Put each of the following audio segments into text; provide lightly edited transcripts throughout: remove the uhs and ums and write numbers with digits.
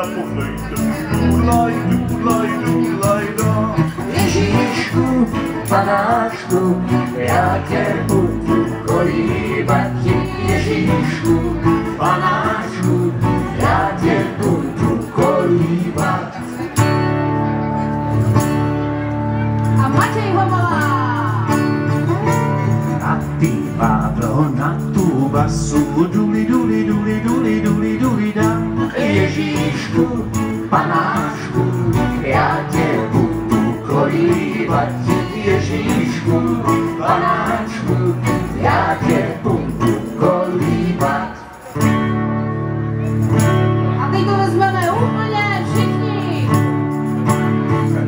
na poflejte. Dudlaj, dudlaj, dudlaj, dá. Ježíšku, panáčku, já tě budu kolíbat. Ježíšku, panáčku, já tě budu kolíbat. A Matěj Homola! Naspívá pro na tu basu, duli, duli, duli, duli, duli, duli, dá. Ježíšku, panáčku, já tě budu kolíbat. Ježíšku, panáčku, já tě budu kolíbat. A teď to vezmeme úplně všichni!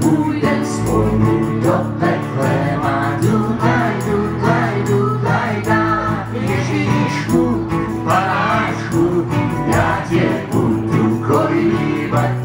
Půjdem spolu do pekla, dudlaj, dudlaj, dudlaj, dá. Ježíšku, panáčku, já tě budu kolíbat.